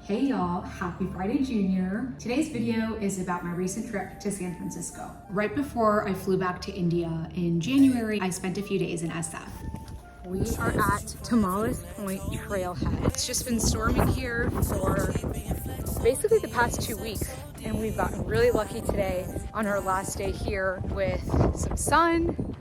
Hey y'all, happy Friday Junior. Today's video is about my recent trip to San Francisco. Right before I flew back to India in January, I spent a few days in SF. We are at Tamales Point Trailhead. It's just been storming here for basically the past 2 weeks, and we've gotten really lucky today on our last day here with some sun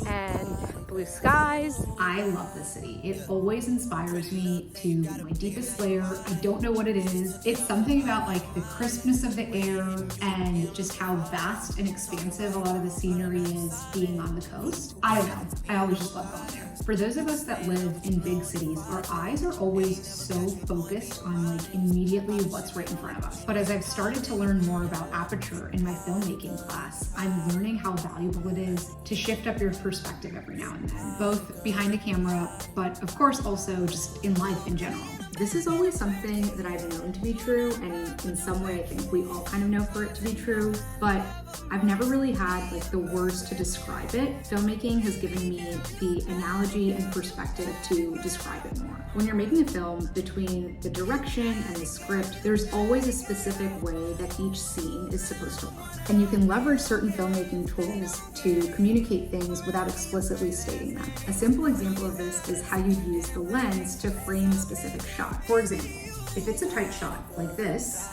and blue skies. I love this city. It always inspires me to my deepest layer. I don't know what it is. It's something about like the crispness of the air and just how vast and expansive a lot of the scenery is being on the coast. I don't know. I always just love going there. For those of us that live in big cities, our eyes are always so focused on like immediately what's right in front of us. But as I've started to learn more about aperture in my filmmaking class, I'm learning how valuable it is to shift up your perspective every now and then, both behind the camera, but of course also just in life in general. This is always something that I've known to be true, and in some way I think we all kind of know for it to be true, but I've never really had like the words to describe it. Filmmaking has given me the analogy and perspective to describe it more. When you're making a film, between the direction and the script, there's always a specific way that each scene is supposed to look. And you can leverage certain filmmaking tools to communicate things without explicitly stating them. A simple example of this is how you use the lens to frame a specific shot. For example, if it's a tight shot like this,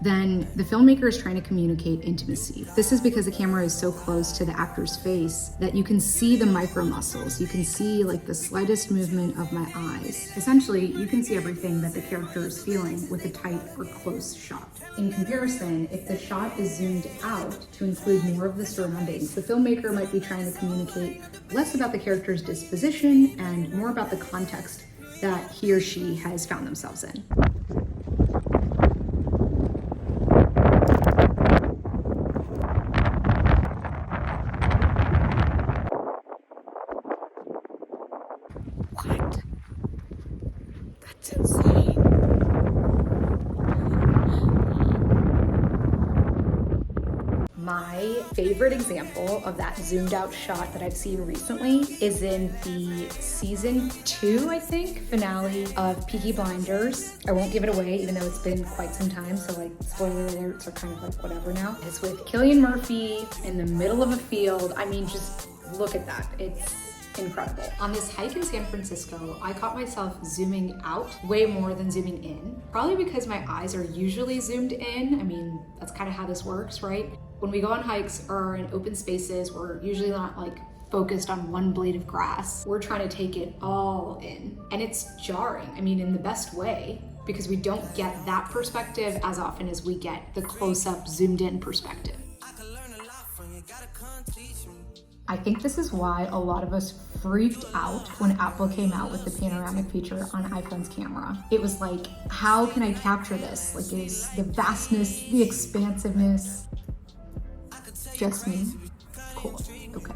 then the filmmaker is trying to communicate intimacy. This is because the camera is so close to the actor's face that you can see the micro muscles. You can see like the slightest movement of my eyes. Essentially, you can see everything that the character is feeling with a tight or close shot. In comparison, if the shot is zoomed out to include more of the surroundings, the filmmaker might be trying to communicate less about the character's disposition and more about the context that he or she has found themselves in. What? That's insane. My favorite example of that zoomed out shot that I've seen recently is in the season 2, I think, finale of Peaky Blinders. I won't give it away, even though it's been quite some time, so like spoiler alerts are kind of like whatever now. It's with Cillian Murphy in the middle of a field. I mean, just look at that. It's incredible. On this hike in San Francisco, I caught myself zooming out way more than zooming in, probably because my eyes are usually zoomed in. I mean, that's kind of how this works, right? When we go on hikes or in open spaces, we're usually not like focused on one blade of grass. We're trying to take it all in. And it's jarring, I mean, in the best way, because we don't get that perspective as often as we get the close-up, zoomed in perspective. I think this is why a lot of us freaked out when Apple came out with the panoramic feature on iPhone's camera. It was like, how can I capture this? Like, is the vastness, the expansiveness, just me? Cool, okay.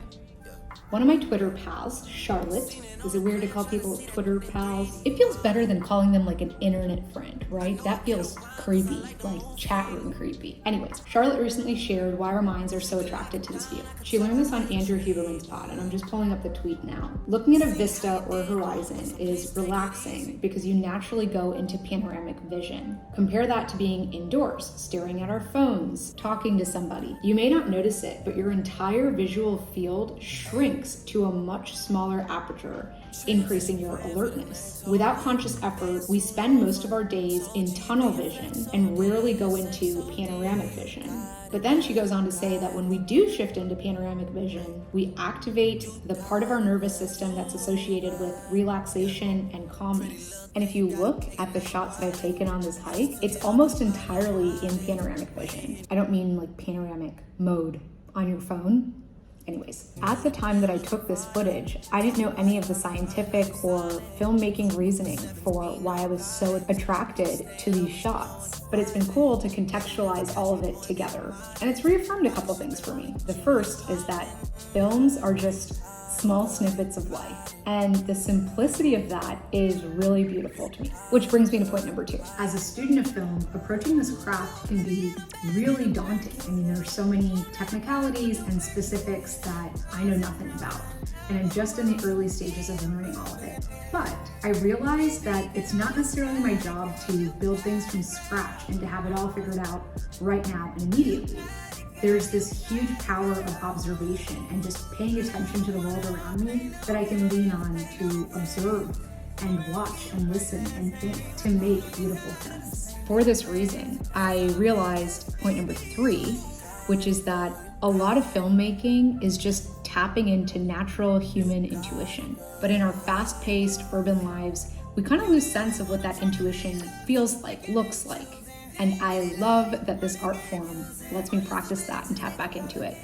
One of my Twitter pals, Charlotte, is it weird to call people Twitter pals? It feels better than calling them like an internet friend, right? That feels creepy, like chat room creepy. Anyways, Charlotte recently shared why our minds are so attracted to this view. She learned this on Andrew Huberman's pod, and I'm just pulling up the tweet now. Looking at a vista or a horizon is relaxing because you naturally go into panoramic vision. Compare that to being indoors, staring at our phones, talking to somebody. You may not notice it, but your entire visual field shrinks to a much smaller aperture, increasing your alertness. Without conscious effort, we spend most of our days in tunnel vision and rarely go into panoramic vision. But then she goes on to say that when we do shift into panoramic vision, we activate the part of our nervous system that's associated with relaxation and calmness. And if you look at the shots that I've taken on this hike, it's almost entirely in panoramic vision. I don't mean like panoramic mode on your phone. Anyways, at the time that I took this footage, I didn't know any of the scientific or filmmaking reasoning for why I was so attracted to these shots. But it's been cool to contextualize all of it together. And it's reaffirmed a couple things for me. The first is that films are just small snippets of life. And the simplicity of that is really beautiful to me. Which brings me to point number 2. As a student of film, approaching this craft can be really daunting. I mean, there are so many technicalities and specifics that I know nothing about. And I'm just in the early stages of learning all of it. But I realized that it's not necessarily my job to build things from scratch and to have it all figured out right now and immediately. There's this huge power of observation and just paying attention to the world around me that I can lean on to observe and watch and listen and think to make beautiful films. For this reason, I realized point number 3, which is that a lot of filmmaking is just tapping into natural human intuition. But in our fast-paced urban lives, we kind of lose sense of what that intuition feels like, looks like. And I love that this art form lets me practice that and tap back into it.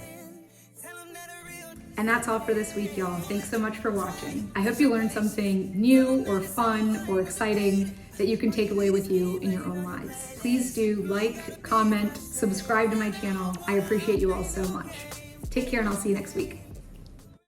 And that's all for this week, y'all. Thanks so much for watching. I hope you learned something new or fun or exciting that you can take away with you in your own lives. Please do like, comment, subscribe to my channel. I appreciate you all so much. Take care and I'll see you next week.